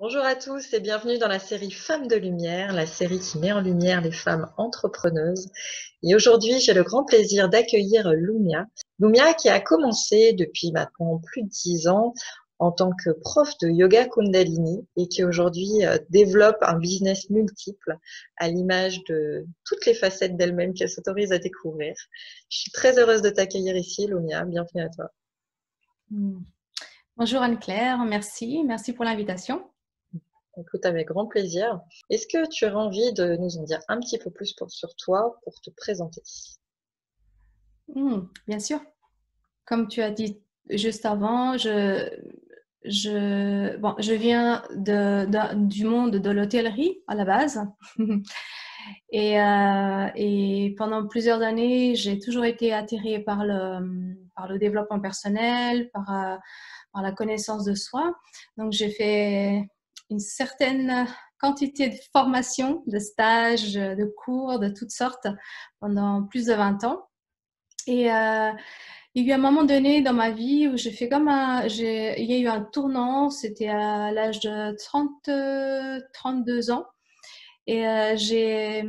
Bonjour à tous et bienvenue dans la série Femmes de Lumière, la série qui met en lumière les femmes entrepreneuses. Et aujourd'hui, j'ai le grand plaisir d'accueillir Lumia. Lumia qui a commencé depuis maintenant plus de 10 ans en tant que prof de yoga Kundalini et qui aujourd'hui développe un business multiple à l'image de toutes les facettes d'elle-même qu'elle s'autorise à découvrir. Je suis très heureuse de t'accueillir ici, Lumia. Bienvenue à toi. Bonjour Anne-Claire, merci pour l'invitation. Écoute, avec grand plaisir. Est-ce que tu aurais envie de nous en dire un petit peu plus sur toi pour te présenter? Bien sûr. Comme tu as dit juste avant, je viens du monde de l'hôtellerie à la base. Et pendant plusieurs années, j'ai toujours été attirée par le développement personnel, par la connaissance de soi. Donc, j'ai fait une certaine quantité de formations, de stages, de cours de toutes sortes pendant plus de 20 ans. Et il y a eu un moment donné dans ma vie où il y a eu un tournant, c'était à l'âge de 32 ans. Et j'ai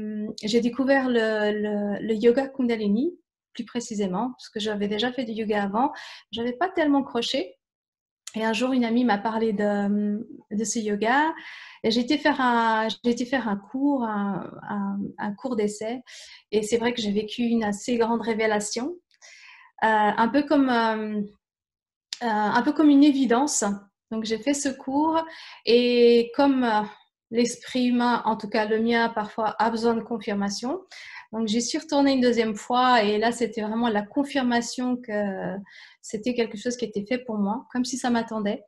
découvert le yoga Kundalini, plus précisément, parce que j'avais déjà fait du yoga avant. Je n'avais pas tellement croché. Et un jour, une amie m'a parlé de ce yoga. Et j'ai été faire un cours, un cours d'essai. Et c'est vrai que j'ai vécu une assez grande révélation, un peu comme une évidence. Donc, j'ai fait ce cours. Et comme l'esprit humain, en tout cas le mien, parfois a besoin de confirmation. Donc, j'y suis retournée une deuxième fois et là, c'était vraiment la confirmation que c'était quelque chose qui était fait pour moi, comme si ça m'attendait.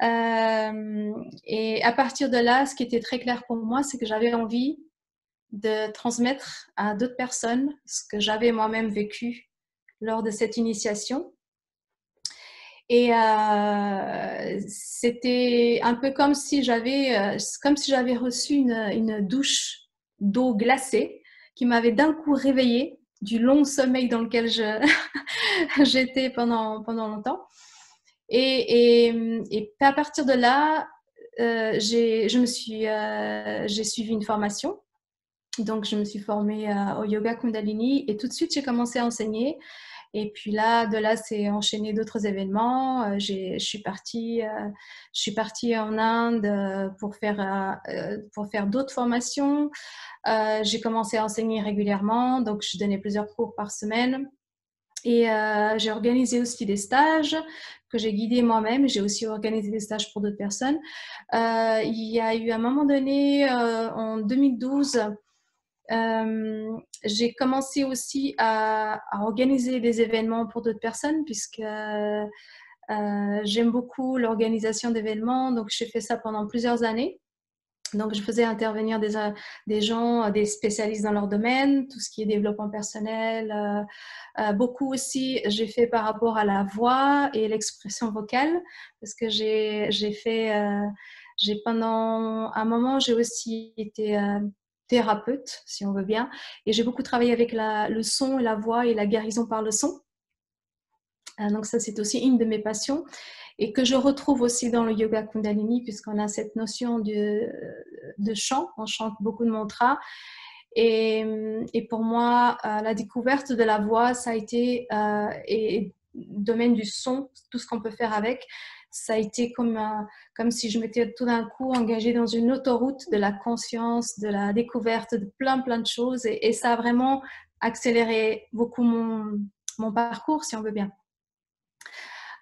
Et à partir de là, ce qui était très clair pour moi, c'est que j'avais envie de transmettre à d'autres personnes ce que j'avais moi-même vécu lors de cette initiation. Et c'était un peu comme si j'avais reçu une douche d'eau glacée qui m'avait d'un coup réveillée du long sommeil dans lequel j'étais pendant longtemps. Et à partir de là, j'ai suivi une formation. Donc, je me suis formée au yoga Kundalini et tout de suite, j'ai commencé à enseigner. Et puis de là, c'est enchaîné d'autres événements. Je suis partie en Inde pour faire d'autres formations. J'ai commencé à enseigner régulièrement, donc je donnais plusieurs cours par semaine. Et j'ai organisé aussi des stages que j'ai guidés moi-même. J'ai aussi organisé des stages pour d'autres personnes. Il y a eu un moment donné, en 2012, j'ai commencé aussi à organiser des événements pour d'autres personnes puisque j'aime beaucoup l'organisation d'événements. Donc, j'ai fait ça pendant plusieurs années. Donc, je faisais intervenir des gens, des spécialistes dans leur domaine, tout ce qui est développement personnel. Beaucoup aussi, j'ai fait par rapport à la voix et l'expression vocale parce que pendant un moment, j'ai aussi été thérapeute, si on veut bien. Et j'ai beaucoup travaillé avec le son et la voix et la guérison par le son. Donc ça, c'est aussi une de mes passions et que je retrouve aussi dans le yoga Kundalini puisqu'on a cette notion de chant. On chante beaucoup de mantras. Et pour moi, la découverte de la voix, ça a été, et le domaine du son, tout ce qu'on peut faire avec, ça a été comme si je m'étais tout d'un coup engagée dans une autoroute de la conscience, de la découverte de plein de choses. Et ça a vraiment accéléré beaucoup mon parcours, si on veut bien.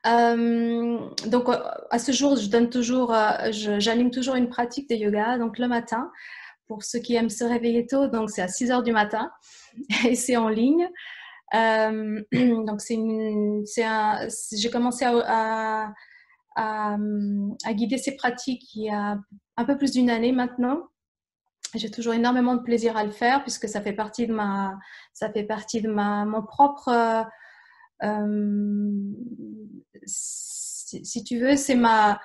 Donc, à ce jour, j'anime toujours une pratique de yoga, donc le matin, pour ceux qui aiment se réveiller tôt, donc c'est à 6 heures du matin et c'est en ligne. Donc, j'ai commencé à guider ces pratiques il y a un peu plus d'une année maintenant. J'ai toujours énormément de plaisir à le faire puisque ça fait partie de mon propre si tu veux, c'est ma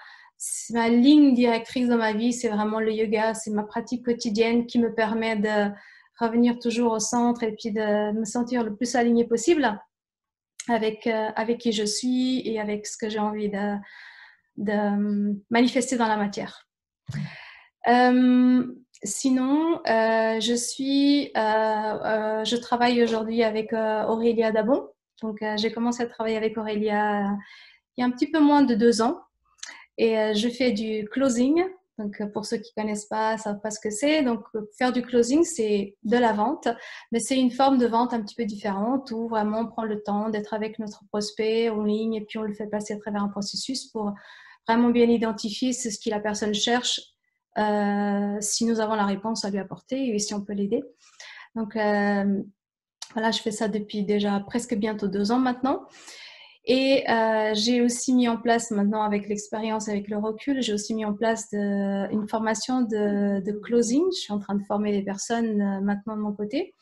ligne directrice dans ma vie, c'est vraiment le yoga, c'est ma pratique quotidienne qui me permet de revenir toujours au centre et puis de me sentir le plus alignée possible avec qui je suis et avec ce que j'ai envie de manifester dans la matière. Sinon, je travaille aujourd'hui avec Aurélia Dabon. Donc, j'ai commencé à travailler avec Aurélia il y a un petit peu moins de 2 ans. Et je fais du closing. Donc, pour ceux qui connaissent pas, savent pas ce que c'est. Donc, faire du closing, c'est de la vente, mais c'est une forme de vente un petit peu différente où vraiment on prend le temps d'être avec notre prospect en ligne et puis on le fait passer à travers un processus pour vraiment bien identifier ce que la personne cherche, si nous avons la réponse à lui apporter et si on peut l'aider. Donc, voilà, je fais ça depuis déjà presque bientôt 2 ans maintenant. Et j'ai aussi mis en place maintenant, avec l'expérience, avec le recul, j'ai aussi mis en place une formation de closing. Je suis en train de former les personnes maintenant de mon côté.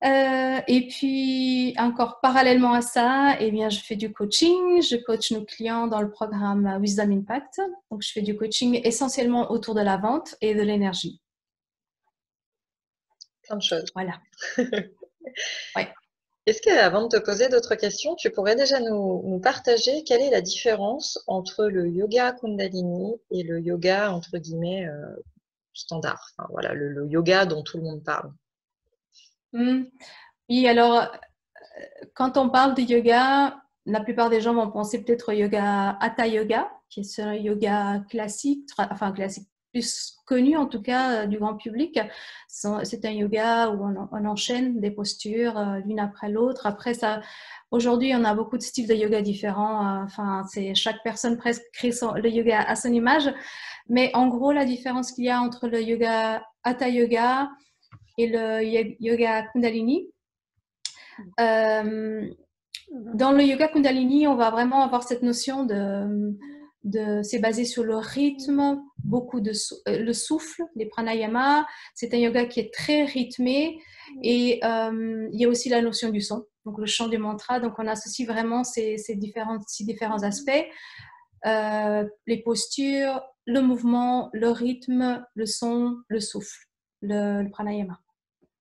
Et puis, encore parallèlement à ça, eh bien, je fais du coaching. Je coach nos clients dans le programme Wisdom Impact. Donc, je fais du coaching essentiellement autour de la vente et de l'énergie. Plein de choses. Voilà. Ouais. Est-ce qu'avant de te poser d'autres questions, tu pourrais déjà nous partager quelle est la différence entre le yoga Kundalini et le yoga, entre guillemets, standard, enfin, voilà, le yoga dont tout le monde parle? Oui, alors, quand on parle de yoga, la plupart des gens vont penser peut-être au yoga Hatha Yoga, qui est un yoga classique, enfin classique, plus connu en tout cas du grand public. C'est un yoga où on enchaîne des postures l'une après l'autre. Après ça, aujourd'hui, on a beaucoup de styles de yoga différents. Enfin, chaque personne presque crée le yoga à son image. Mais en gros, la différence qu'il y a entre le yoga Hatha Yoga et le yoga Kundalini, dans le yoga Kundalini, on va vraiment avoir cette notion c'est basé sur le rythme, beaucoup le souffle, les pranayamas. C'est un yoga qui est très rythmé et il y a aussi la notion du son, donc le chant du mantra. Donc on associe vraiment ces différents aspects, les postures, le mouvement, le rythme, le son, le souffle, le pranayama.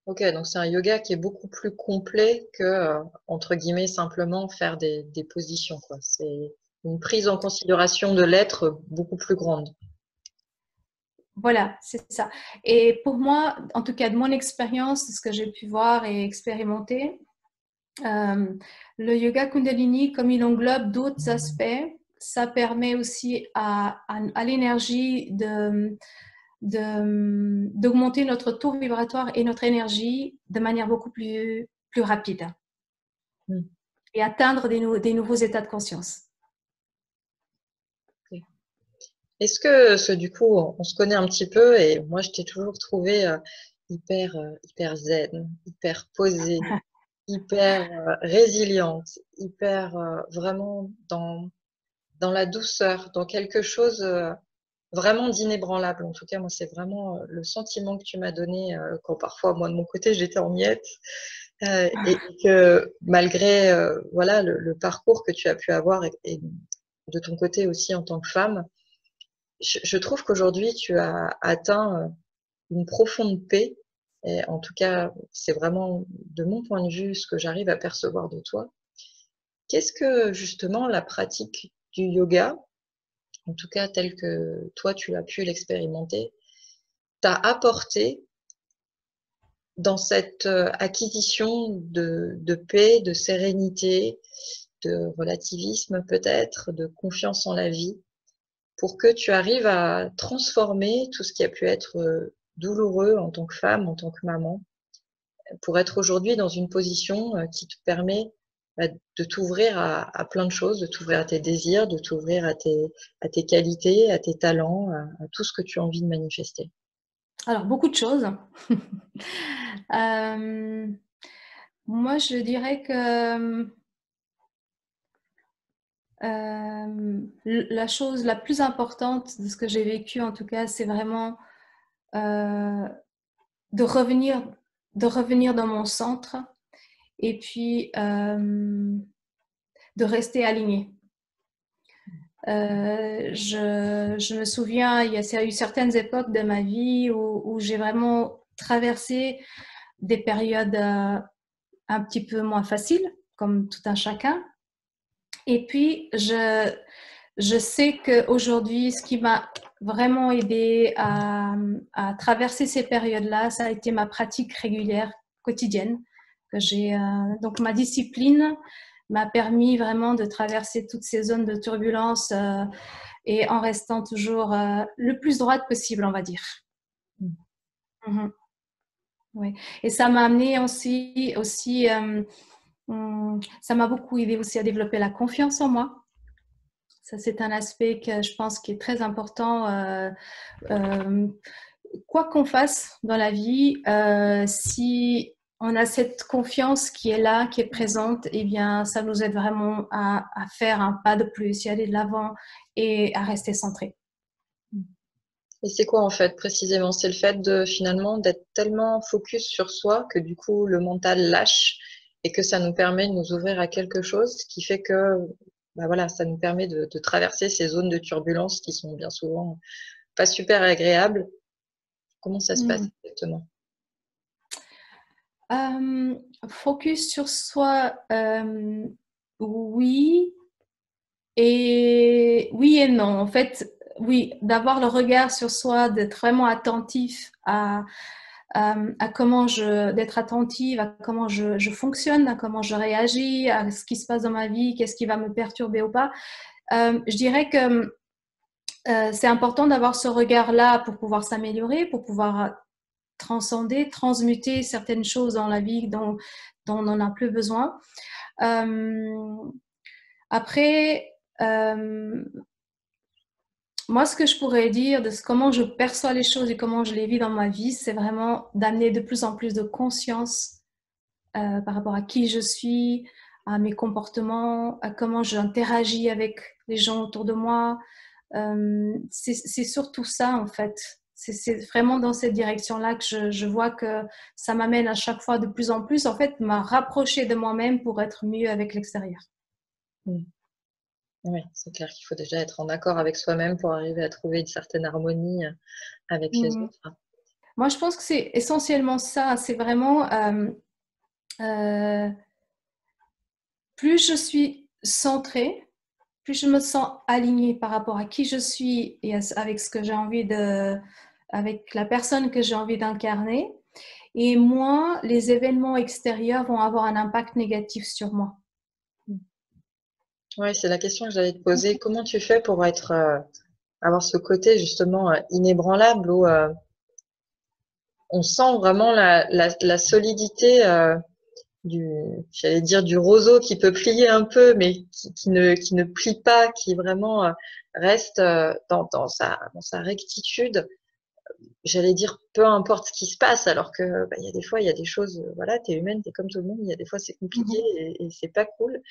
Ok, donc c'est un yoga qui est beaucoup plus complet que, entre guillemets, simplement faire des positions, quoi. C'est une prise en considération de l'être beaucoup plus grande. Voilà, c'est ça. Et pour moi, en tout cas de mon expérience, de ce que j'ai pu voir et expérimenter, le yoga Kundalini, comme il englobe d'autres aspects, ça permet aussi à l'énergie d'augmenter notre taux vibratoire et notre énergie de manière beaucoup plus rapide et atteindre des nouveaux états de conscience. Est-ce que, du coup, on se connaît un petit peu et moi, je t'ai toujours trouvé hyper zen, hyper posée, hyper résiliente, hyper vraiment dans la douceur, dans quelque chose vraiment d'inébranlable. En tout cas, moi, c'est vraiment le sentiment que tu m'as donné quand parfois, moi, de mon côté, j'étais en miettes. Et que malgré voilà le parcours que tu as pu avoir et de ton côté aussi en tant que femme, je trouve qu'aujourd'hui tu as atteint une profonde paix. Et en tout cas, c'est vraiment de mon point de vue ce que j'arrive à percevoir de toi. Qu'est-ce que justement la pratique du yoga, en tout cas tel que toi tu as pu l'expérimenter, t'a apporté dans cette acquisition de paix, de sérénité, de relativisme peut-être, de confiance en la vie, pour que tu arrives à transformer tout ce qui a pu être douloureux en tant que femme, en tant que maman, pour être aujourd'hui dans une position qui te permet de t'ouvrir à plein de choses, de t'ouvrir à tes désirs, de t'ouvrir à tes qualités, à tes talents, à tout ce que tu as envie de manifester. Alors, beaucoup de choses. Moi, je dirais que la chose la plus importante de ce que j'ai vécu, en tout cas, c'est vraiment de revenir dans mon centre et puis de rester alignée. Je me souviens, il y a eu certaines époques de ma vie où j'ai vraiment traversé des périodes un petit peu moins faciles, comme tout un chacun. Et puis, je sais qu'aujourd'hui, ce qui m'a vraiment aidé à traverser ces périodes-là. Ça a été ma pratique régulière, quotidienne, que j'ai. Donc, ma discipline m'a permis vraiment de traverser toutes ces zones de turbulence et en restant toujours le plus droite possible, on va dire. Mm-hmm. Oui. Et ça m'a amené aussi ça m'a beaucoup aidé aussi à développer la confiance en moi. Ça, c'est un aspect que je pense qui est très important. Quoi qu'on fasse dans la vie, si on a cette confiance qui est là, qui est présente, eh bien, ça nous aide vraiment à faire un pas de plus, y aller de l'avant et à rester centré. Et c'est quoi en fait précisément? C'est le fait de finalement d'être tellement focus sur soi que du coup le mental lâche et que ça nous permet de nous ouvrir à quelque chose qui fait que bah voilà, ça nous permet de traverser ces zones de turbulence qui sont bien souvent pas super agréables. Comment ça se passe exactement? Focus sur soi, oui. Et oui et non. En fait, oui, d'avoir le regard sur soi, d'être vraiment attentif à comment d'être attentive à comment je fonctionne, à comment je réagis, à ce qui se passe dans ma vie, qu'est-ce qui va me perturber ou pas. Je dirais que c'est important d'avoir ce regard-là pour pouvoir s'améliorer, pour pouvoir transcender, transmuter certaines choses dans la vie dont on n'en a plus besoin. Après, moi, ce que je pourrais dire de comment je perçois les choses et comment je les vis dans ma vie, c'est vraiment d'amener de plus en plus de conscience par rapport à qui je suis, à mes comportements, à comment j'interagis avec les gens autour de moi. C'est surtout ça, en fait. C'est vraiment dans cette direction-là que je vois que ça m'amène à chaque fois de plus en plus, en fait, m'a rapprocher de moi-même pour être mieux avec l'extérieur. Oui, c'est clair qu'il faut déjà être en accord avec soi-même pour arriver à trouver une certaine harmonie avec les autres. Moi, je pense que c'est essentiellement ça. C'est vraiment plus je suis centrée, plus je me sens alignée par rapport à qui je suis et avec ce que j'ai envie avec la personne que j'ai envie d'incarner, et moins les événements extérieurs vont avoir un impact négatif sur moi. Oui, c'est la question que j'allais te poser. Comment tu fais pour avoir ce côté justement inébranlable où on sent vraiment la solidité j'allais dire du roseau qui peut plier un peu, mais qui ne plie pas, qui vraiment reste dans sa rectitude. J'allais dire peu importe ce qui se passe, alors que bah, il y a des fois, il y a des choses, voilà, t'es humaine, t'es comme tout le monde, il y a des fois c'est compliqué et c'est pas cool.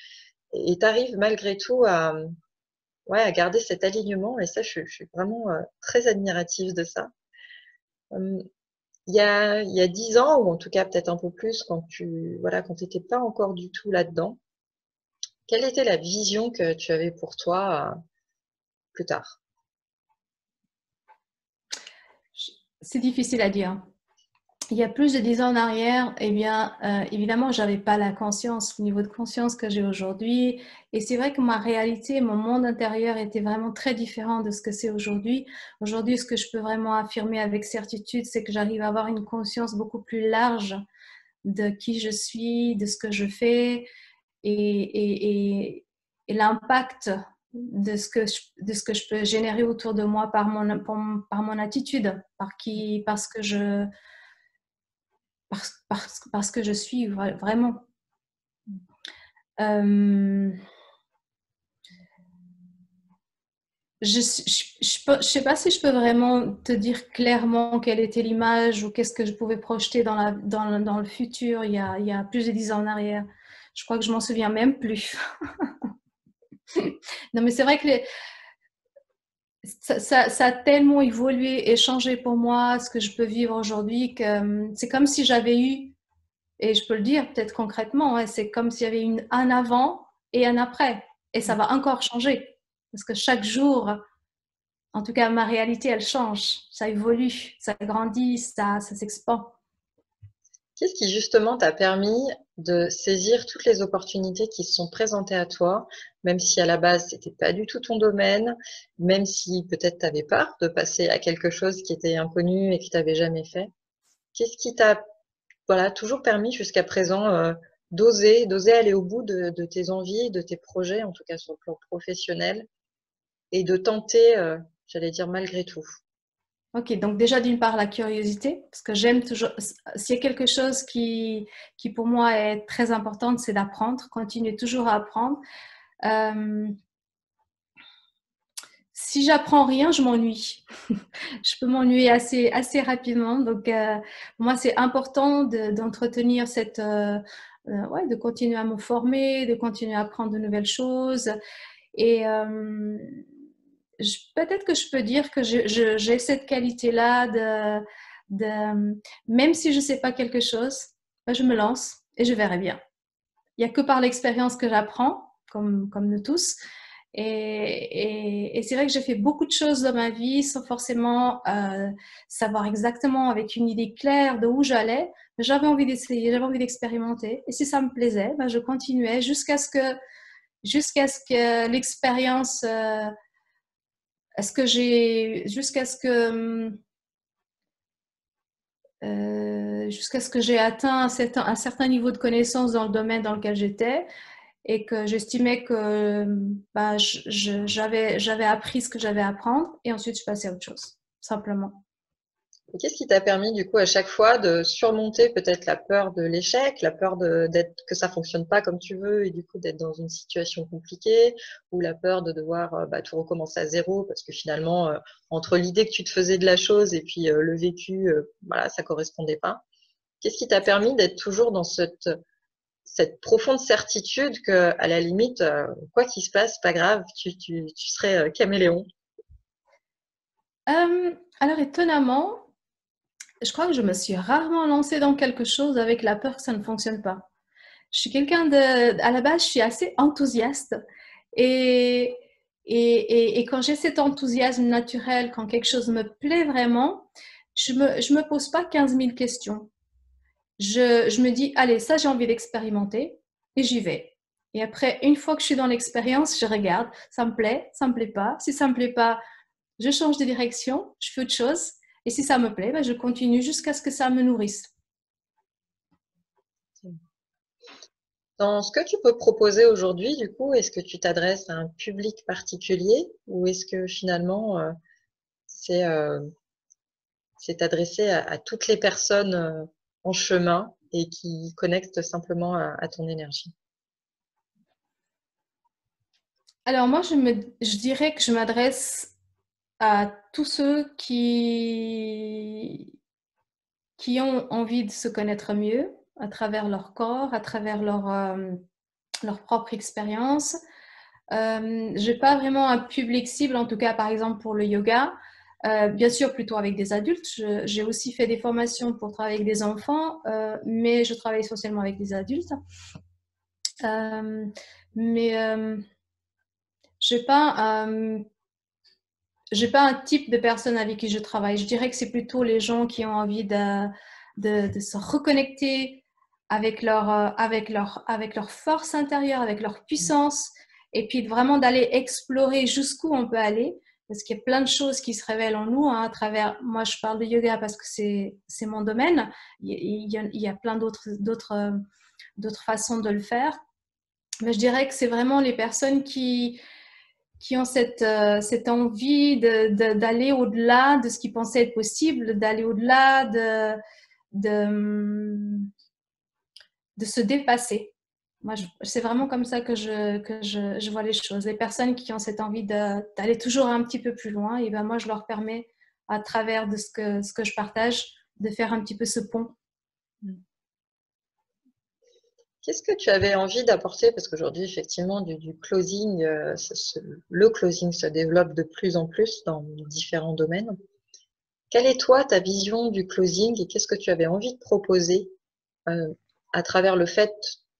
Et t'arrives malgré tout ouais, à garder cet alignement, et ça, je suis vraiment très admirative de ça. Il y a 10 ans, ou en tout cas peut-être un peu plus, voilà, quand t'étais pas encore du tout là-dedans, quelle était la vision que tu avais pour toi plus tard? C'est difficile à dire. Il y a plus de 10 ans en arrière, eh bien, évidemment, j'avais pas la conscience, le niveau de conscience que j'ai aujourd'hui. Et c'est vrai que ma réalité, mon monde intérieur était vraiment très différent de ce que c'est aujourd'hui. Aujourd'hui, ce que je peux vraiment affirmer avec certitude, c'est que j'arrive à avoir une conscience beaucoup plus large de qui je suis, de ce que je fais et l'impact de ce que je peux générer autour de moi par mon attitude, parce que je suis vraiment. Je ne sais pas si je peux vraiment te dire clairement quelle était l'image ou qu'est-ce que je pouvais projeter dans le futur il y a plus de 10 ans en arrière. Je crois que je m'en souviens même plus. Non, mais c'est vrai que ça a tellement évolué et changé pour moi, ce que je peux vivre aujourd'hui, que c'est comme si j'avais eu, et je peux le dire peut-être concrètement, ouais, c'est comme s'il y avait un avant et un après. Et ça va encore changer. Parce que chaque jour, en tout cas, ma réalité, elle change. Ça évolue, ça grandit, ça s'expand. Qu'est-ce qui justement t'a permis de saisir toutes les opportunités qui se sont présentées à toi, même si à la base c'était pas du tout ton domaine, même si peut-être tu avais peur de passer à quelque chose qui était inconnu et que tu n'avais jamais fait? Qu'est-ce qui t'a voilà, toujours permis jusqu'à présent d'oser aller au bout de tes envies, de tes projets, en tout cas sur le plan professionnel, et de tenter, j'allais dire malgré tout? Ok, donc déjà d'une part la curiosité, parce que j'aime toujours, s'il y a quelque chose qui pour moi est très importante, c'est d'apprendre, continuer toujours à apprendre. Euh, Si j'apprends rien, je m'ennuie. Je peux m'ennuyer assez rapidement. Donc, pour moi, c'est important d'entretenir cette, ouais, de continuer à me former, de continuer à apprendre de nouvelles choses. Et peut-être que je peux dire que j'ai cette qualité-là même si je ne sais pas quelque chose, ben, je me lance et je verrai bien. Il n'y a que par l'expérience que j'apprends, comme nous tous. Et c'est vrai que j'ai fait beaucoup de choses dans ma vie sans forcément savoir exactement avec une idée claire de où j'allais. J'avais envie d'essayer, j'avais envie d'expérimenter. Et si ça me plaisait, ben je continuais jusqu'à ce que l'expérience, jusqu'à ce que j'ai atteint un certain niveau de connaissance dans le domaine dans lequel j'étais et que j'estimais que bah, j'avais appris ce que j'avais à apprendre et ensuite je passais à autre chose, simplement. Et qu'est-ce qui t'a permis du coup à chaque fois de surmonter peut-être la peur de l'échec, la peur d'être que ça fonctionne pas comme tu veux et du coup d'être dans une situation compliquée, ou la peur de devoir bah, tout recommencer à zéro parce que finalement entre l'idée que tu te faisais de la chose et puis le vécu, voilà, ça correspondait pas. Qu'est-ce qui t'a permis d'être toujours dans cette profonde certitude que à la limite, quoi qu'il se passe, pas grave, tu serais caméléon? Alors étonnamment, je crois que je me suis rarement lancée dans quelque chose avec la peur que ça ne fonctionne pas. Je suis à la base, je suis assez enthousiaste. Et, et quand j'ai cet enthousiasme naturel, quand quelque chose me plaît vraiment, je me pose pas 15 000 questions. Je me dis, allez, ça j'ai envie d'expérimenter et j'y vais. Et après, une fois que je suis dans l'expérience, je regarde, ça me plaît pas. Si ça me plaît pas, je change de direction, je fais autre chose. Et si ça me plaît, ben, je continue jusqu'à ce que ça me nourrisse. Dans ce que tu peux proposer aujourd'hui, du coup, est-ce que tu t'adresses à un public particulier ou est-ce que finalement c'est c'est adressé à toutes les personnes en chemin et qui connectent simplement à ton énergie? Alors moi, je dirais que je m'adresse à tous ceux qui ont envie de se connaître mieux à travers leur corps, à travers leur propre expérience. Je n'ai pas vraiment un public cible, en tout cas par exemple pour le yoga. Bien sûr, plutôt avec des adultes. J'ai aussi fait des formations pour travailler avec des enfants, mais je travaille essentiellement avec des adultes. Euh, mais j'ai pas j'ai pas un type de personne avec qui je travaille. Je dirais que c'est plutôt les gens qui ont envie de se reconnecter avec leur force intérieure, avec leur puissance, et puis vraiment d'aller explorer jusqu'où on peut aller. Parce qu'il y a plein de choses qui se révèlent en nous hein, à travers. Moi, je parle de yoga parce que c'est mon domaine. Il y a plein d'autres façons de le faire. Mais je dirais que c'est vraiment les personnes qui ont cette envie d'aller au-delà de ce qu'ils pensaient être possible, d'aller au-delà de, de se dépasser. Moi, c'est vraiment comme ça que je vois les choses. Les personnes qui ont cette envie d'aller toujours un petit peu plus loin, et ben moi, je leur permets, à travers de ce que je partage, de faire un petit peu ce pont. Qu'est-ce que tu avais envie d'apporter? Parce qu'aujourd'hui, effectivement, du closing, le closing se développe de plus en plus dans différents domaines. Quelle est toi ta vision du closing et qu'est-ce que tu avais envie de proposer euh, à travers le fait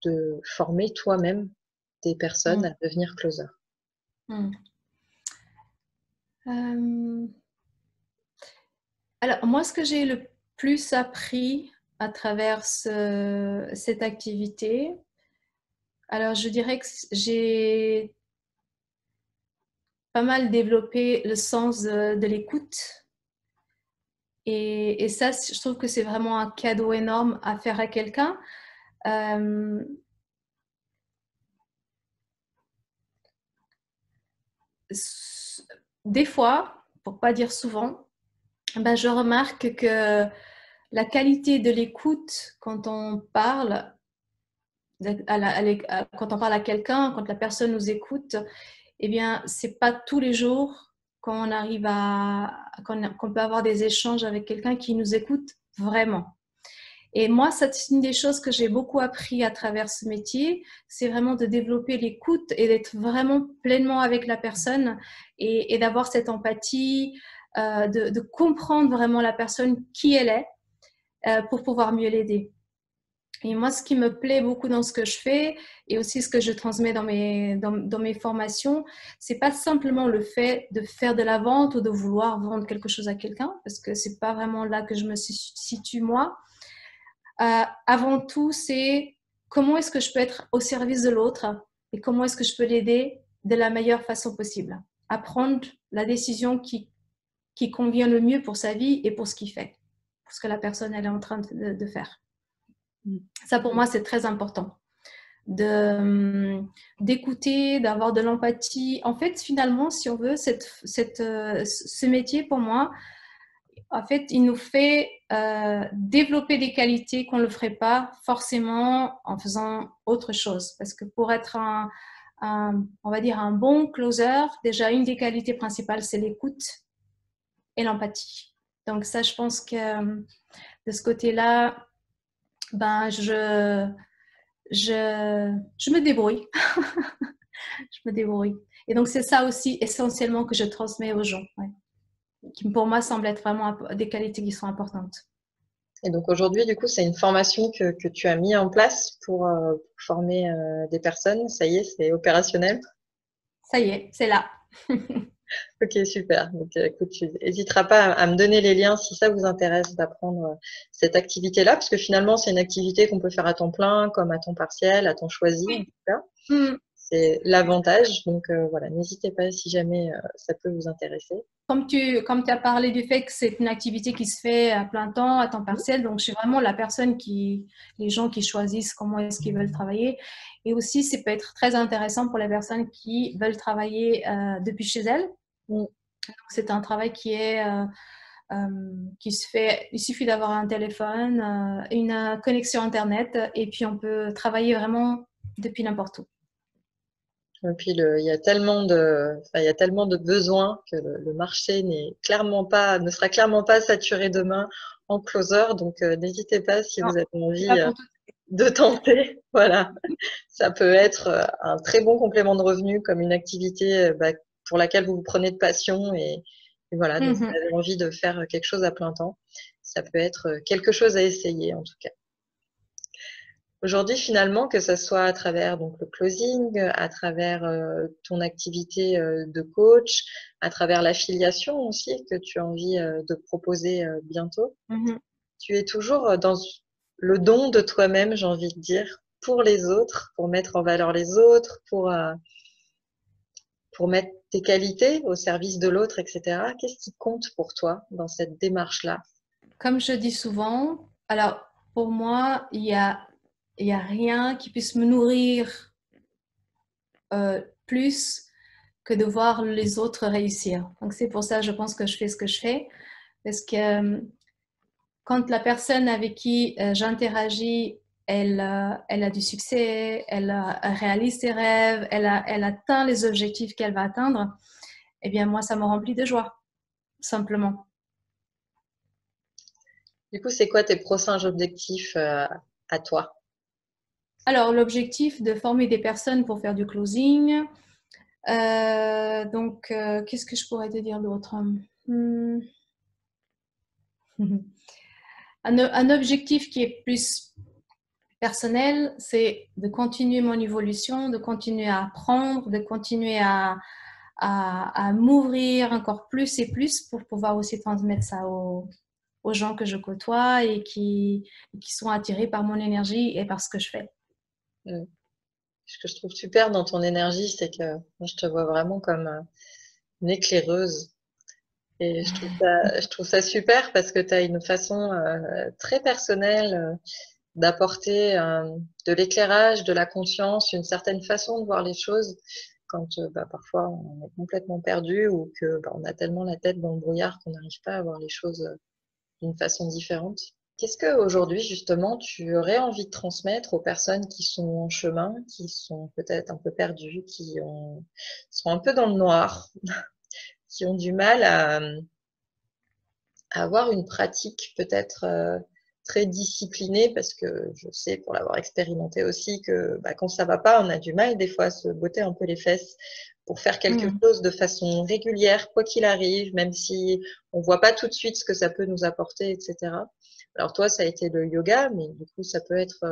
de former toi-même des personnes Mm. à devenir closer? Mm. Alors, moi, ce que j'ai le plus appris à travers cette activité. Alors, je dirais que j'ai pas mal développé le sens de l'écoute. Et ça, je trouve que c'est vraiment un cadeau énorme à faire à quelqu'un. Euh, des fois, pour pas dire souvent, ben, je remarque que la qualité de l'écoute quand on parle, quand on parle à quelqu'un, quand la personne nous écoute, eh bien, c'est pas tous les jours qu'on arrive qu'on peut avoir des échanges avec quelqu'un qui nous écoute vraiment. Et moi, c'est une des choses que j'ai beaucoup appris à travers ce métier, c'est vraiment de développer l'écoute et d'être vraiment pleinement avec la personne et d'avoir cette empathie, de comprendre vraiment la personne qui elle est pour pouvoir mieux l'aider. Et moi, ce qui me plaît beaucoup dans ce que je fais et aussi ce que je transmets dans mes formations, c'est pas simplement le fait de faire de la vente ou de vouloir vendre quelque chose à quelqu'un, parce que c'est pas vraiment là que je me situe moi. Avant tout, c'est comment est-ce que je peux être au service de l'autre et comment est-ce que je peux l'aider de la meilleure façon possible. À prendre la décision qui convient le mieux pour sa vie et pour ce qu'il fait, pour ce que la personne elle est en train de faire. Ça, pour moi, c'est très important. D'écouter, d'avoir de l'empathie. En fait, finalement, si on veut, ce métier, pour moi, en fait, il nous fait développer des qualités qu'on ne le ferait pas forcément en faisant autre chose. Parce que pour être on va dire un bon closer, déjà, une des qualités principales, c'est l'écoute et l'empathie. Donc ça, je pense que de ce côté-là, ben, je me débrouille. Je me débrouille. Et donc, c'est ça aussi essentiellement que je transmets aux gens, ouais, qui pour moi semble être vraiment des qualités qui sont importantes. Et donc aujourd'hui, du coup, c'est une formation que tu as mis en place pour former des personnes. Ça y est, c'est opérationnel. Ça y est, c'est là. Ok, super. Donc, écoute, tu n'hésiteras pas à me donner les liens si ça vous intéresse d'apprendre cette activité-là, parce que finalement, c'est une activité qu'on peut faire à temps plein, comme à temps partiel, à temps choisi, en Oui. tout cas. Mm. C'est l'avantage. Donc, voilà, n'hésitez pas si jamais ça peut vous intéresser. Comme tu as parlé du fait que c'est une activité qui se fait à plein temps, à temps partiel, donc je suis vraiment la personne les gens qui choisissent comment est-ce qu'ils veulent travailler. Et aussi, ça peut être très intéressant pour les personnes qui veulent travailler depuis chez elles. Mm. C'est un travail qui se fait, il suffit d'avoir un téléphone, une connexion Internet, et puis on peut travailler vraiment depuis n'importe où. Et puis, il y a tellement il y a tellement de besoins que le marché ne sera clairement pas saturé demain en closer. Donc, n'hésitez pas si Non, vous avez c'est envie pas pour tout. de tenter. Voilà. Ça peut être un très bon complément de revenu comme une activité pour laquelle vous vous prenez de passion et voilà. Donc, si vous avez envie de faire quelque chose à plein temps, ça peut être quelque chose à essayer en tout cas. Aujourd'hui, finalement, que ce soit à travers donc le closing, à travers ton activité de coach, à travers l'affiliation aussi que tu as envie de proposer bientôt, tu es toujours dans le don de toi-même, j'ai envie de dire, pour les autres, pour mettre en valeur les autres, pour mettre tes qualités au service de l'autre, etc. Qu'est-ce qui compte pour toi dans cette démarche-là? Comme je dis souvent, alors pour moi, il y a rien qui puisse me nourrir plus que de voir les autres réussir. Donc c'est pour ça, je pense que je fais ce que je fais, parce que quand la personne avec qui j'interagis, elle a du succès, elle réalise ses rêves, elle atteint les objectifs qu'elle va atteindre, eh bien moi, ça me remplit de joie, simplement. Du coup, c'est quoi tes prochains objectifs à toi? Alors, l'objectif de former des personnes pour faire du closing. Qu'est-ce que je pourrais te dire d'autre? Un objectif qui est plus personnel, c'est de continuer mon évolution, de continuer à apprendre, de continuer à m'ouvrir encore plus et plus pour pouvoir aussi transmettre ça aux aux gens que je côtoie et qui sont attirés par mon énergie et par ce que je fais. Mm. Ce que je trouve super dans ton énergie, c'est que moi, je te vois vraiment comme une éclaireuse. Et je trouve ça super parce que tu as une façon très personnelle d'apporter de l'éclairage, de la conscience, une certaine façon de voir les choses quand parfois on est complètement perdu ou que on a tellement la tête dans le brouillard qu'on n'arrive pas à voir les choses d'une façon différente. Qu'est-ce que aujourd'hui justement tu aurais envie de transmettre aux personnes qui sont en chemin, qui sont peut-être un peu perdues, sont un peu dans le noir, qui ont du mal à avoir une pratique peut-être très disciplinée, parce que je sais pour l'avoir expérimenté aussi que quand ça va pas, on a du mal des fois à se botter un peu les fesses pour faire quelque chose de façon régulière, quoi qu'il arrive, même si on voit pas tout de suite ce que ça peut nous apporter, etc. Alors toi, ça a été le yoga, mais du coup, ça peut être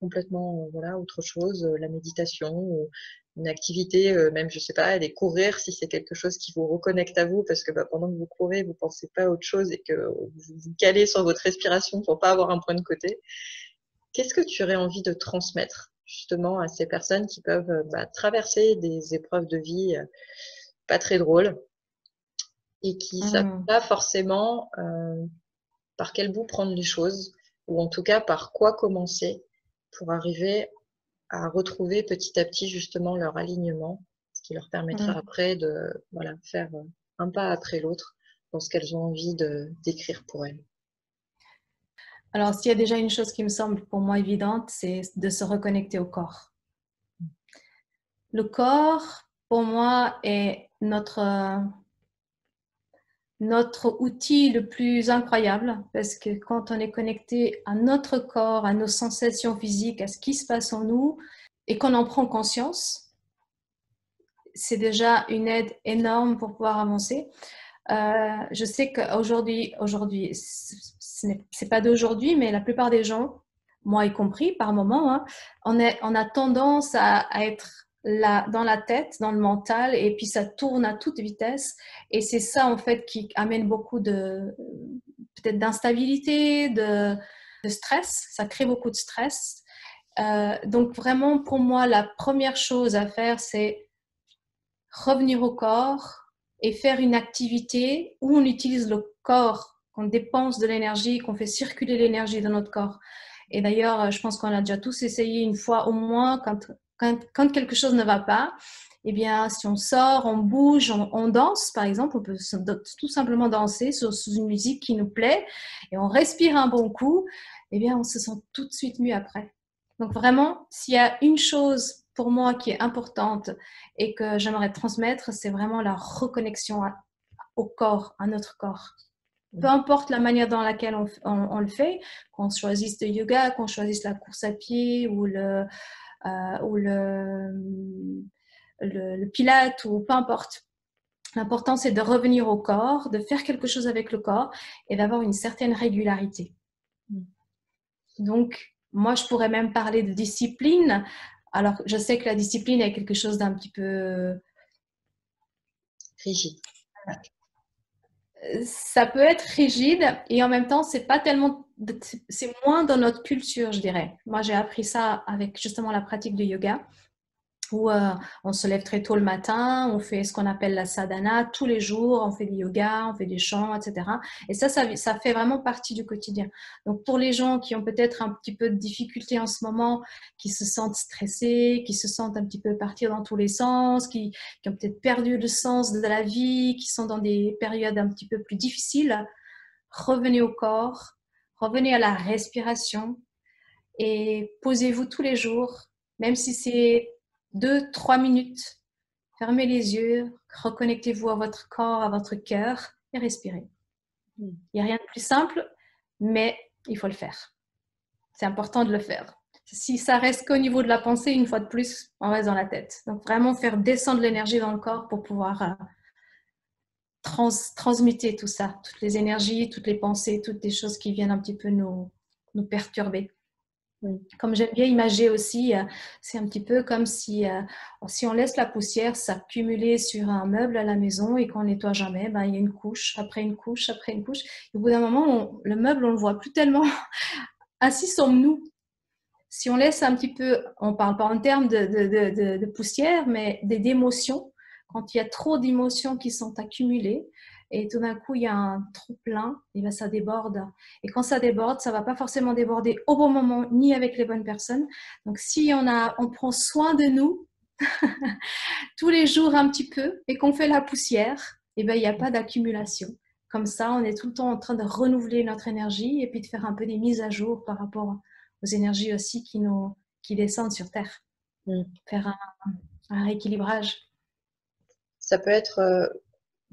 complètement voilà autre chose, la méditation, ou une activité, même je sais pas, aller courir si c'est quelque chose qui vous reconnecte à vous, parce que pendant que vous courez, vous pensez pas à autre chose et que vous vous calez sur votre respiration pour pas avoir un point de côté. Qu'est-ce que tu aurais envie de transmettre justement à ces personnes qui peuvent traverser des épreuves de vie pas très drôles et qui savent pas forcément par quel bout prendre les choses, ou en tout cas par quoi commencer pour arriver à retrouver petit à petit justement leur alignement, ce qui leur permettra après de faire un pas après l'autre dans ce qu'elles ont envie d'écrire pour elles. Alors, s'il y a déjà une chose qui me semble pour moi évidente, c'est de se reconnecter au corps. Le corps, pour moi, est notre outil le plus incroyable, parce que quand on est connecté à notre corps, à nos sensations physiques, à ce qui se passe en nous, et qu'on en prend conscience, c'est déjà une aide énorme pour pouvoir avancer. Je sais qu'aujourd'hui, c'est pas d'aujourd'hui, mais la plupart des gens, moi y compris par moment, on a tendance à être là, dans la tête, dans le mental, et puis ça tourne à toute vitesse. Et c'est ça, en fait, qui amène beaucoup peut-être d'instabilité, de stress. Ça crée beaucoup de stress. Donc vraiment, pour moi, la première chose à faire, c'est revenir au corps et faire une activité où on utilise le corps, qu'on dépense de l'énergie, qu'on fait circuler l'énergie dans notre corps. Et d'ailleurs, je pense qu'on a déjà tous essayé une fois au moins quand quelque chose ne va pas. Eh bien, si on sort, on bouge, on danse, par exemple, on peut tout simplement danser sous une musique qui nous plaît et on respire un bon coup, eh bien, on se sent tout de suite mieux après. Donc vraiment, s'il y a une chose pour moi qui est importante et que j'aimerais transmettre, c'est vraiment la reconnexion au corps, à notre corps. Peu importe la manière dans laquelle on le fait, qu'on choisisse le yoga, qu'on choisisse la course à pied ou le pilate ou peu importe. L'important, c'est de revenir au corps, de faire quelque chose avec le corps et d'avoir une certaine régularité. Donc, moi, je pourrais même parler de discipline. Alors, je sais que la discipline est quelque chose d'un petit peu rigide. Ça peut être rigide et en même temps, c'est moins dans notre culture, je dirais. Moi, j'ai appris ça avec justement la pratique du yoga, où on se lève très tôt le matin, on fait ce qu'on appelle la sadhana tous les jours, on fait du yoga, on fait des chants, etc. Et ça fait vraiment partie du quotidien. Donc pour les gens qui ont peut-être un petit peu de difficulté en ce moment, qui se sentent stressés, qui se sentent un petit peu partir dans tous les sens, qui ont peut-être perdu le sens de la vie, qui sont dans des périodes un petit peu plus difficiles, revenez au corps, revenez à la respiration et posez-vous tous les jours, même si c'est 2-3 minutes. Fermez les yeux, reconnectez-vous à votre corps, à votre cœur et respirez. Il n'y a rien de plus simple, mais il faut le faire. C'est important de le faire. Si ça reste qu'au niveau de la pensée, une fois de plus, on reste dans la tête. Donc vraiment faire descendre l'énergie dans le corps pour pouvoir transmuter tout ça, toutes les énergies, toutes les pensées, toutes les choses qui viennent un petit peu nous perturber. Mm. Comme j'aime bien imager aussi, c'est un petit peu comme si on laisse la poussière s'accumuler sur un meuble à la maison et qu'on nettoie jamais, ben, il y a une couche, après une couche, après une couche. Et au bout d'un moment, le meuble, on le voit plus tellement. Ainsi sommes-nous. Si on laisse un petit peu, on parle pas en termes de poussière, mais d'émotions, quand il y a trop d'émotions qui sont accumulées, et tout d'un coup, il y a un trop plein, et bien ça déborde. Et quand ça déborde, ça va pas forcément déborder au bon moment, ni avec les bonnes personnes. Donc, si on prend soin de nous, tous les jours un petit peu, et qu'on fait la poussière, et ben il n'y a pas d'accumulation. Comme ça, on est tout le temps en train de renouveler notre énergie et puis de faire un peu des mises à jour par rapport aux énergies aussi qui descendent sur Terre. Mm. Faire un rééquilibrage. Ça peut être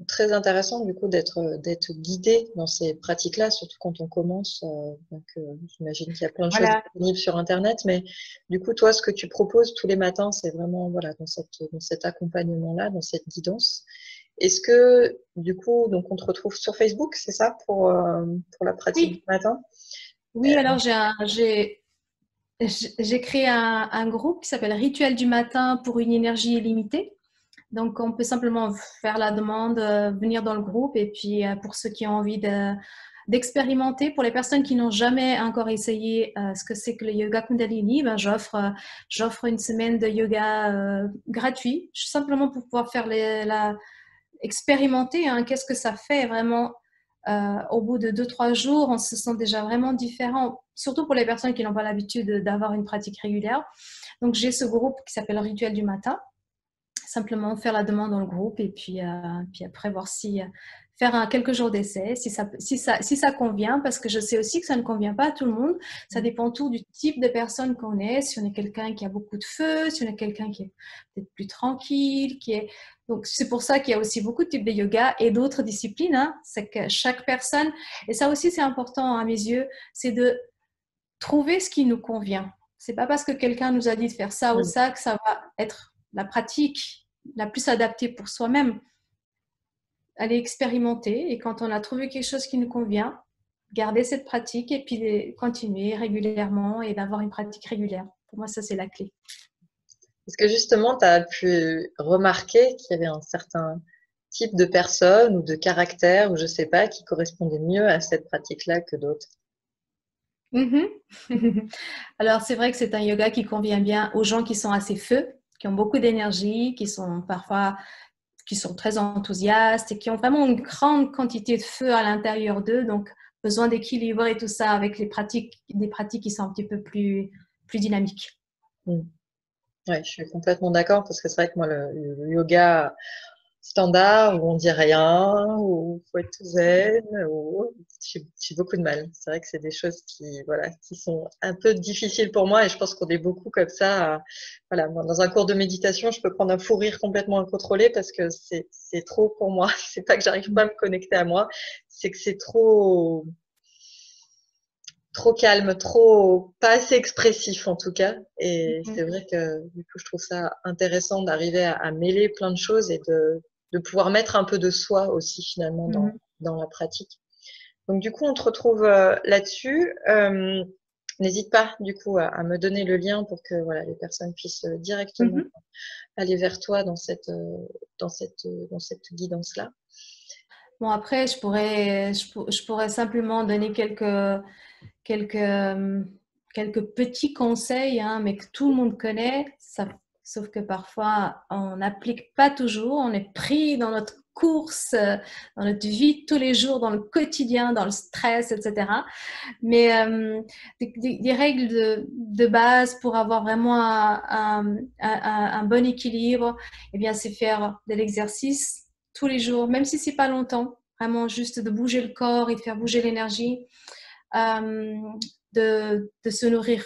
très intéressant du coup d'être guidé dans ces pratiques-là, surtout quand on commence. Donc, j'imagine qu'il y a plein de choses Voilà. disponibles sur Internet, mais du coup, toi, ce que tu proposes tous les matins, c'est vraiment voilà dans cet accompagnement-là, dans cette guidance. Est-ce que du coup, donc on te retrouve sur Facebook, c'est ça pour la pratique du Oui, matin? oui. Alors j'ai créé un groupe qui s'appelle Rituel du matin pour une énergie illimitée. Donc, on peut simplement faire la demande, venir dans le groupe. Et puis, pour ceux qui ont envie d'expérimenter, pour les personnes qui n'ont jamais encore essayé ce que c'est que le yoga Kundalini, ben, j'offre une semaine de yoga gratuit, simplement pour pouvoir faire expérimenter qu'est-ce que ça fait vraiment. Au bout de 2-3 jours, on se sent déjà vraiment différent, surtout pour les personnes qui n'ont pas l'habitude d'avoir une pratique régulière. Donc, j'ai ce groupe qui s'appelle Rituel du matin. Simplement faire la demande dans le groupe et puis après voir si faire quelques jours d'essai, si ça convient, parce que je sais aussi que ça ne convient pas à tout le monde. Ça dépend tout du type de personne qu'on est. Si on est quelqu'un qui a beaucoup de feu, si on est quelqu'un qui est peut-être plus tranquille, donc c'est pour ça qu'il y a aussi beaucoup de types de yoga et d'autres disciplines. C'est que chaque personne, et ça aussi c'est important à mes yeux, c'est de trouver ce qui nous convient. C'est pas parce que quelqu'un nous a dit de faire ça ou Mm. ça que ça va être la pratique la plus adaptée pour soi-même. Aller expérimenter et quand on a trouvé quelque chose qui nous convient, garder cette pratique et puis continuer régulièrement et d'avoir une pratique régulière. Pour moi, ça, c'est la clé. Est-ce que justement, tu as pu remarquer qu'il y avait un certain type de personne ou de caractère, ou je sais pas, qui correspondait mieux à cette pratique-là que d'autres? Mm-hmm. Alors, c'est vrai que c'est un yoga qui convient bien aux gens qui sont assez feu, qui ont beaucoup d'énergie, qui sont très enthousiastes et qui ont vraiment une grande quantité de feu à l'intérieur d'eux. Donc, besoin d'équilibrer tout ça avec des pratiques qui sont un petit peu plus dynamiques. Mm. Ouais, je suis complètement d'accord parce que c'est vrai que moi, le yoga standard où on dit rien, où faut être tout zen, où j'ai beaucoup de mal. C'est vrai que c'est des choses qui, voilà, qui sont un peu difficiles pour moi et je pense qu'on est beaucoup comme ça. Voilà, moi, dans un cours de méditation, je peux prendre un fou rire complètement incontrôlé parce que c'est trop pour moi. C'est pas que j'arrive pas à me connecter à moi, c'est que c'est trop calme, trop pas assez expressif en tout cas. Et c'est vrai que du coup, je trouve ça intéressant d'arriver à mêler plein de choses et de pouvoir mettre un peu de soi aussi finalement dans la pratique. Donc du coup, on te retrouve là-dessus. N'hésite pas du coup à me donner le lien pour que voilà, les personnes puissent directement aller vers toi dans cette guidance-là. Bon, après, je pourrais simplement donner quelques, quelques petits conseils, mais que tout le monde connaît. Sauf que parfois, on n'applique pas toujours. On est pris dans notre course, dans notre vie tous les jours, dans le quotidien, dans le stress, etc. Mais des règles de base pour avoir vraiment un bon équilibre, eh bien, c'est faire de l'exercice tous les jours, même si c'est pas longtemps. Vraiment juste de bouger le corps et de faire bouger l'énergie. De se nourrir,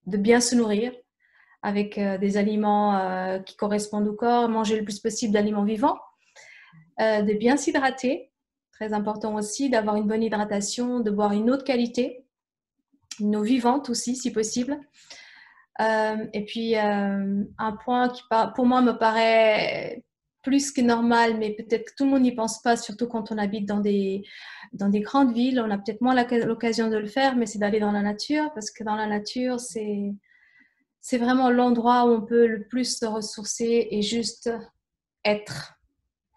de bien se nourrir avec des aliments qui correspondent au corps, manger le plus possible d'aliments vivants, de bien s'hydrater, très important aussi d'avoir une bonne hydratation, de boire une eau de qualité, une eau vivante aussi si possible. Et puis un point qui pour moi me paraît plus que normal, mais peut-être que tout le monde n'y pense pas, surtout quand on habite dans des grandes villes. On a peut-être moins l'occasion de le faire, mais c'est d'aller dans la nature, parce que dans la nature, c'est vraiment l'endroit où on peut le plus se ressourcer et juste être.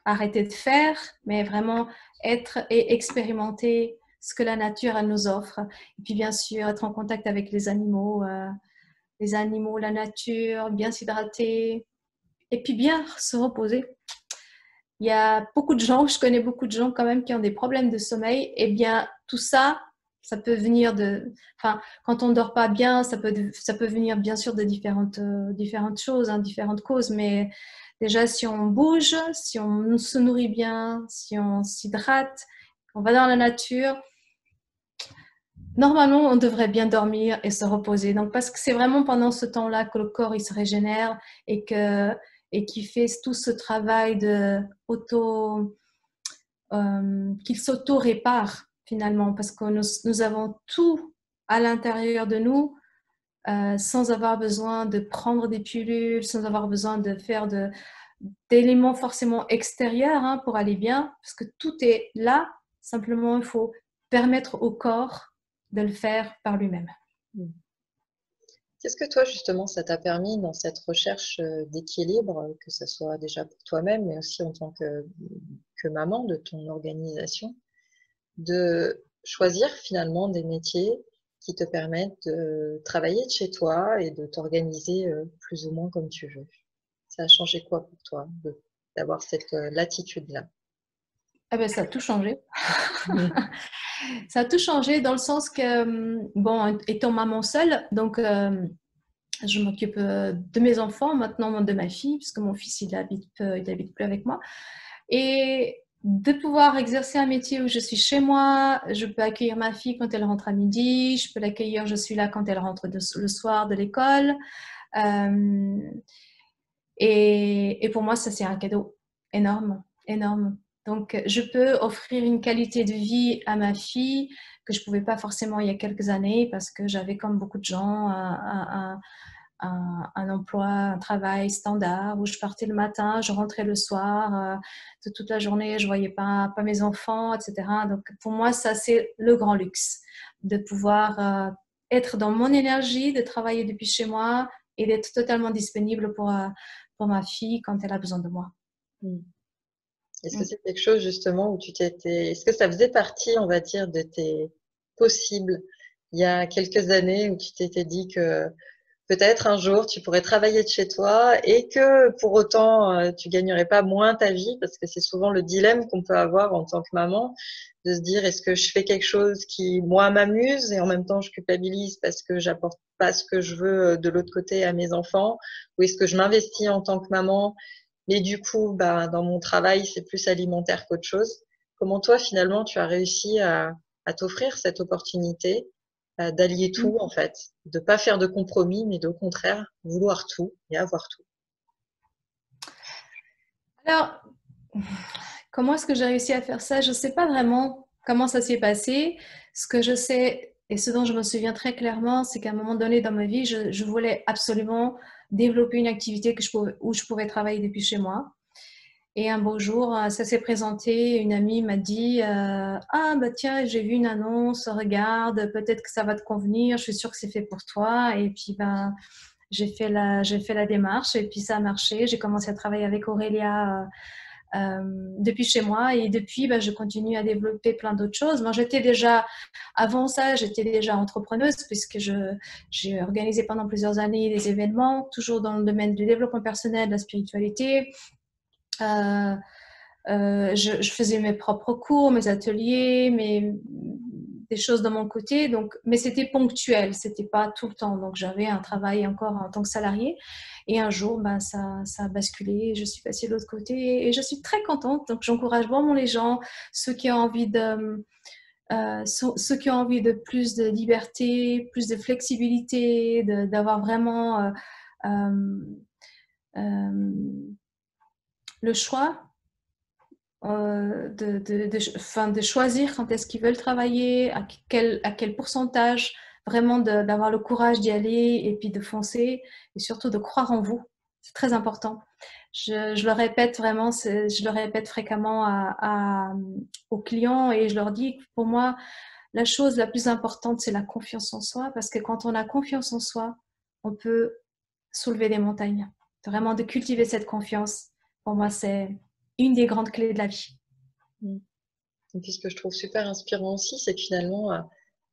Arrêter de faire, mais vraiment être et expérimenter ce que la nature elle nous offre. Et puis bien sûr, être en contact avec les animaux, la nature, bien s'hydrater et puis bien se reposer. Il y a beaucoup de gens, je connais beaucoup de gens quand même qui ont des problèmes de sommeil. Et bien tout ça, ça peut venir enfin, quand on ne dort pas bien, ça peut venir bien sûr de différentes choses, hein, différentes causes, mais déjà, si on bouge, si on se nourrit bien, si on s'hydrate, on va dans la nature, normalement, on devrait bien dormir et se reposer. Donc, parce que c'est vraiment pendant ce temps-là que le corps il se régénère et qu'il fait tout ce travail qu'il s'auto-répare finalement, parce que nous avons tout à l'intérieur de nous. Sans avoir besoin de prendre des pilules, sans avoir besoin de faire d'éléments forcément extérieurs, hein, pour aller bien, parce que tout est là. Simplement, il faut permettre au corps de le faire par lui-même. Qu'est-ce que toi, justement, ça t'a permis dans cette recherche d'équilibre, que ce soit déjà pour toi-même, mais aussi en tant que maman de ton organisation, de choisir finalement des métiers qui te permettent de travailler de chez toi et de t'organiser plus ou moins comme tu veux? Ça a changé quoi pour toi d'avoir cette latitude-là? Ah ben, ça a tout changé. Mhm. Ça a tout changé dans le sens que, bon, étant maman seule, donc je m'occupe de mes enfants, maintenant de ma fille, puisque mon fils, il habite plus avec moi. Et de pouvoir exercer un métier où je suis chez moi, je peux accueillir ma fille quand elle rentre à midi, je peux l'accueillir, je suis là quand elle rentre le soir de l'école. Euh, et pour moi, ça, c'est un cadeau énorme, énorme. Donc, je peux offrir une qualité de vie à ma fille que je ne pouvais pas forcément il y a quelques années parce que j'avais, comme beaucoup de gens, un emploi, un travail standard où je partais le matin, je rentrais le soir, de toute la journée, je ne voyais pas mes enfants, etc. Donc, pour moi, ça, c'est le grand luxe de pouvoir être dans mon énergie, de travailler depuis chez moi et d'être totalement disponible pour ma fille quand elle a besoin de moi. Est-ce que c'est quelque chose justement où est-ce que ça faisait partie, on va dire, de tes possibles il y a quelques années où tu t'étais dit que peut-être un jour tu pourrais travailler de chez toi et que pour autant tu gagnerais pas moins ta vie parce que c'est souvent le dilemme qu'on peut avoir en tant que maman de se dire est-ce que je fais quelque chose qui moi m'amuse et en même temps je culpabilise parce que j'apporte pas ce que je veux de l'autre côté à mes enfants ou est-ce que je m'investis en tant que maman mais du coup bah dans mon travail c'est plus alimentaire qu'autre chose. Comment toi finalement tu as réussi à t'offrir cette opportunité d'allier tout en fait, de pas faire de compromis, mais au contraire vouloir tout et avoir tout. Alors, comment est-ce que j'ai réussi à faire ça? Je ne sais pas vraiment comment ça s'est passé. Ce que je sais et ce dont je me souviens très clairement, c'est qu'à un moment donné dans ma vie, je voulais absolument développer une activité où je pouvais travailler depuis chez moi. Et un beau jour, ça s'est présenté. Une amie m'a dit ah, bah tiens, j'ai vu une annonce, regarde, peut-être que ça va te convenir, je suis sûre que c'est fait pour toi. Et puis, ben, j'ai fait la démarche et puis ça a marché. J'ai commencé à travailler avec Aurélia depuis chez moi et depuis, ben, je continue à développer plein d'autres choses. Moi, avant ça, j'étais déjà entrepreneuse puisque j'ai organisé pendant plusieurs années des événements, toujours dans le domaine du développement personnel, de la spiritualité. Je faisais mes propres cours, mes ateliers, des choses de mon côté, donc, mais c'était ponctuel, c'était pas tout le temps. Donc j'avais un travail encore en tant que salarié. Et un jour, ben, ça a basculé, je suis passée de l'autre côté et je suis très contente. Donc j'encourage vraiment les gens, ceux qui ont envie ceux qui ont envie de plus de liberté, plus de flexibilité, d'avoir vraiment le choix de choisir quand est-ce qu'ils veulent travailler, à quel pourcentage, vraiment d'avoir le courage d'y aller et puis de foncer et surtout de croire en vous. C'est très important. Je le répète vraiment, je le répète fréquemment aux clients et je leur dis que pour moi, la chose la plus importante, c'est la confiance en soi parce que quand on a confiance en soi, on peut soulever des montagnes. Vraiment de cultiver cette confiance, pour moi, c'est une des grandes clés de la vie. Mm. Et puis ce que je trouve super inspirant aussi, c'est que finalement,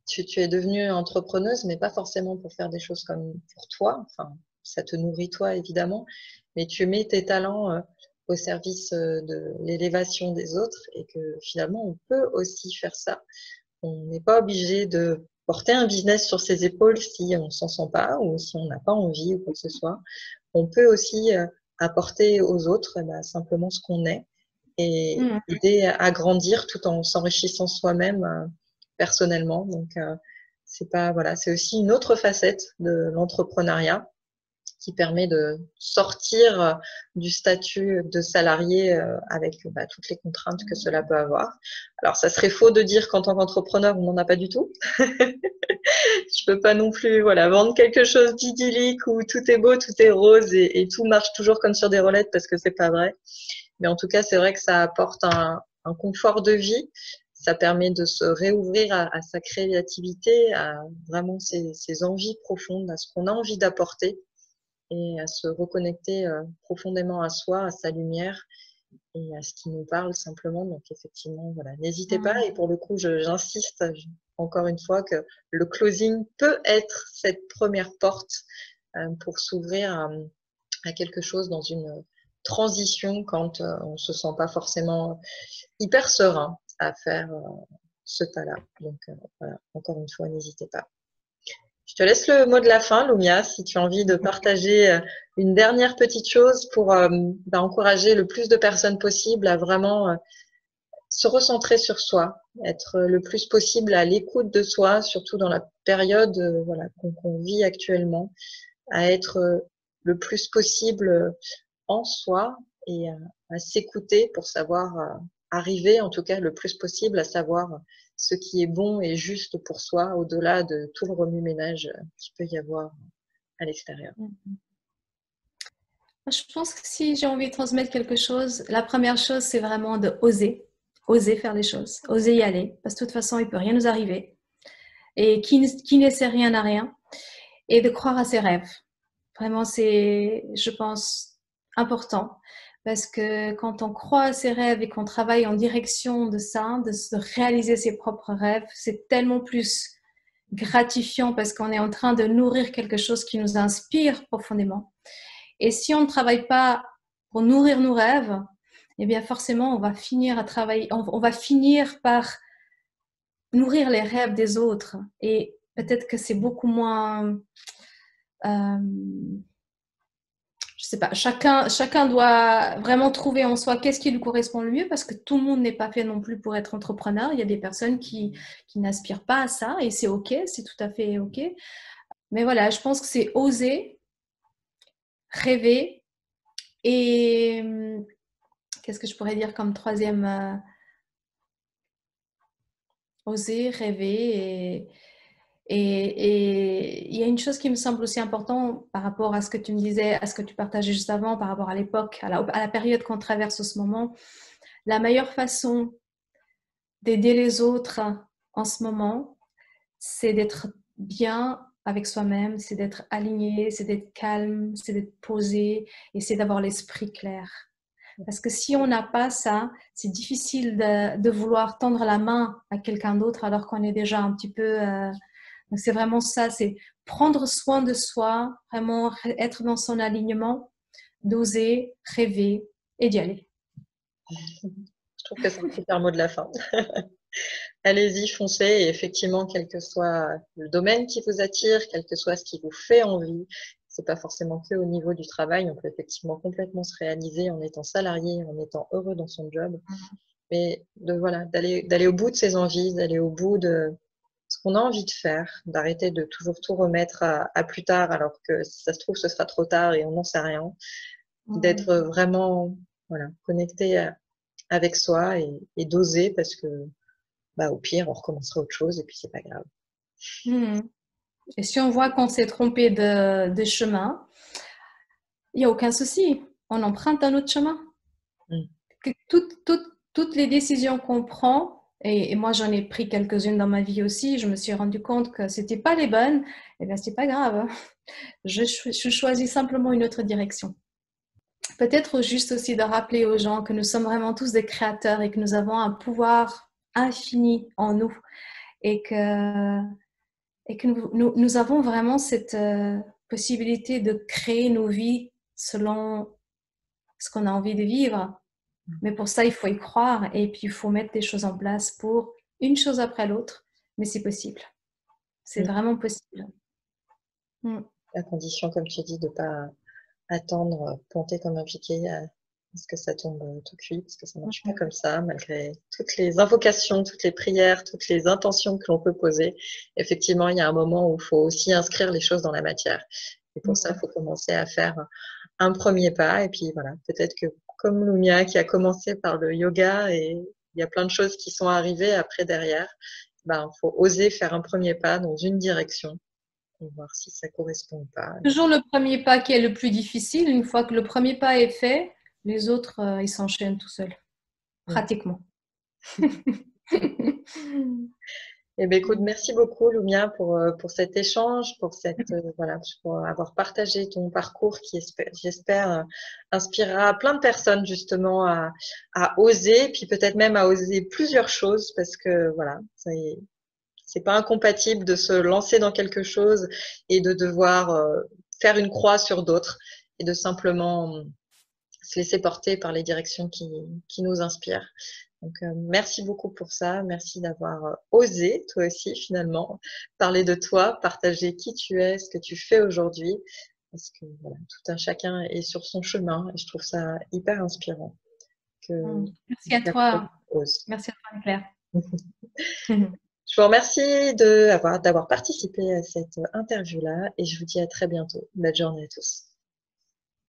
tu es devenue entrepreneuse, mais pas forcément pour faire des choses comme pour toi. Enfin, ça te nourrit toi, évidemment, mais tu mets tes talents au service de l'élévation des autres et que finalement, on peut aussi faire ça. On n'est pas obligé de porter un business sur ses épaules si on s'en sent pas ou si on n'a pas envie ou quoi que ce soit. On peut aussi apporter aux autres simplement ce qu'on est et Mmh. aider à grandir tout en s'enrichissant soi-même personnellement. Donc, c'est pas, voilà, c'est aussi une autre facette de l'entrepreneuriat qui permet de sortir du statut de salarié avec toutes les contraintes que cela peut avoir. Alors, ça serait faux de dire qu'en tant qu'entrepreneur, on n'en a pas du tout. Je peux pas non plus, voilà, vendre quelque chose d'idyllique où tout est beau, tout est rose et tout marche toujours comme sur des roulettes parce que c'est pas vrai. Mais en tout cas, c'est vrai que ça apporte un confort de vie. Ça permet de se réouvrir à sa créativité, à vraiment ses envies profondes, à ce qu'on a envie d'apporter et à se reconnecter profondément à soi, à sa lumière et à ce qui nous parle simplement. Donc effectivement, voilà, n'hésitez pas. Et pour le coup, j'insiste encore une fois que le closing peut être cette première porte pour s'ouvrir à quelque chose dans une transition quand on se sent pas forcément hyper serein à faire ce pas-là. Donc voilà, encore une fois, n'hésitez pas. Je te laisse le mot de la fin, Lumia, si tu as envie de partager une dernière petite chose pour encourager le plus de personnes possible à vraiment se recentrer sur soi, être le plus possible à l'écoute de soi, surtout dans la période voilà, qu'on vit actuellement, à être le plus possible en soi et à s'écouter pour savoir arriver, en tout cas le plus possible, à savoir ce qui est bon et juste pour soi, au-delà de tout le remue-ménage qu'il peut y avoir à l'extérieur. Je pense que si j'ai envie de transmettre quelque chose, la première chose, c'est vraiment de oser. Oser faire les choses, oser y aller, parce que de toute façon, il ne peut rien nous arriver. Et qui n'essaie rien n'a rien. Et de croire à ses rêves. Vraiment, c'est, je pense, important. Parce que quand on croit à ses rêves et qu'on travaille en direction de ça, de se réaliser ses propres rêves, c'est tellement plus gratifiant parce qu'on est en train de nourrir quelque chose qui nous inspire profondément. Et si on ne travaille pas pour nourrir nos rêves, eh bien forcément, on va finir à travailler, on va finir par nourrir les rêves des autres. Et peut-être que c'est beaucoup moins, je sais pas, chacun doit vraiment trouver en soi qu'est-ce qui lui correspond le mieux parce que tout le monde n'est pas fait non plus pour être entrepreneur. Il y a des personnes qui n'aspirent pas à ça et c'est OK, c'est tout à fait OK. Mais voilà, je pense que c'est oser, rêver et qu'est-ce que je pourrais dire comme troisième oser, rêver et il y a une chose qui me semble aussi importante par rapport à ce que tu me disais, à ce que tu partageais juste avant, par rapport à l'époque, à la période qu'on traverse en ce moment. La meilleure façon d'aider les autres en ce moment, c'est d'être bien avec soi-même, c'est d'être aligné, c'est d'être calme, c'est d'être posé et c'est d'avoir l'esprit clair. Parce que si on n'a pas ça, c'est difficile de vouloir tendre la main à quelqu'un d'autre alors qu'on est déjà un petit peu... Donc c'est vraiment ça, c'est prendre soin de soi, vraiment être dans son alignement, d'oser, rêver et d'y aller. Je trouve que c'est un super mot de la fin. Allez-y, foncez et effectivement, quel que soit le domaine qui vous attire, quel que soit ce qui vous fait envie, c'est pas forcément que au niveau du travail, on peut effectivement complètement se réaliser en étant salarié, en étant heureux dans son job, mais voilà, d'aller au bout de ses envies, d'aller au bout de ce qu'on a envie de faire, d'arrêter de toujours tout remettre à plus tard alors que si ça se trouve ce sera trop tard et on n'en sait rien, d'être vraiment voilà, connecté avec soi et d'oser parce que au pire, on recommencera autre chose et puis c'est pas grave. Et si on voit qu'on s'est trompé de chemin, il n'y a aucun souci. on emprunte un autre chemin. Mm. Que toutes les décisions qu'on prend, et moi j'en ai pris quelques-unes dans ma vie aussi, je me suis rendu compte que c'était pas les bonnes, et bien c'est pas grave. Je choisis simplement une autre direction. Peut-être juste aussi de rappeler aux gens que nous sommes vraiment tous des créateurs et que nous avons un pouvoir infini en nous et que nous avons vraiment cette possibilité de créer nos vies selon ce qu'on a envie de vivre. Mais pour ça, il faut y croire et puis il faut mettre des choses en place pour une chose après l'autre. Mais c'est possible. C'est vraiment possible. La condition, comme tu dis, de ne pas attendre, planter comme un piquet parce que ça tombe tout cuit, parce que ça ne marche pas comme ça, malgré toutes les invocations, toutes les prières, toutes les intentions que l'on peut poser. Effectivement, il y a un moment où il faut aussi inscrire les choses dans la matière. Et pour ça, il faut commencer à faire un premier pas. Et puis voilà, peut-être que comme Lumia qui a commencé par le yoga et il y a plein de choses qui sont arrivées après derrière, ben, faut oser faire un premier pas dans une direction et voir si ça correspond ou pas. Toujours le premier pas qui est le plus difficile. Une fois que le premier pas est fait, les autres, ils s'enchaînent tout seuls, pratiquement. Eh bien, écoute, merci beaucoup, Lumia, pour cet échange, voilà, pour avoir partagé ton parcours qui, j'espère, inspirera plein de personnes justement à oser, puis peut-être même à oser plusieurs choses, parce que voilà, c'est pas incompatible de se lancer dans quelque chose et de devoir faire une croix sur d'autres et de simplement se laisser porter par les directions qui nous inspirent. Donc, merci beaucoup pour ça. Merci d'avoir osé, toi aussi, finalement, parler de toi, partager qui tu es, ce que tu fais aujourd'hui. Parce que voilà, tout un chacun est sur son chemin et je trouve ça hyper inspirant. Merci à toi. Merci à toi, Claire. Je vous remercie d'avoir participé à cette interview-là et je vous dis à très bientôt. Belle journée à tous.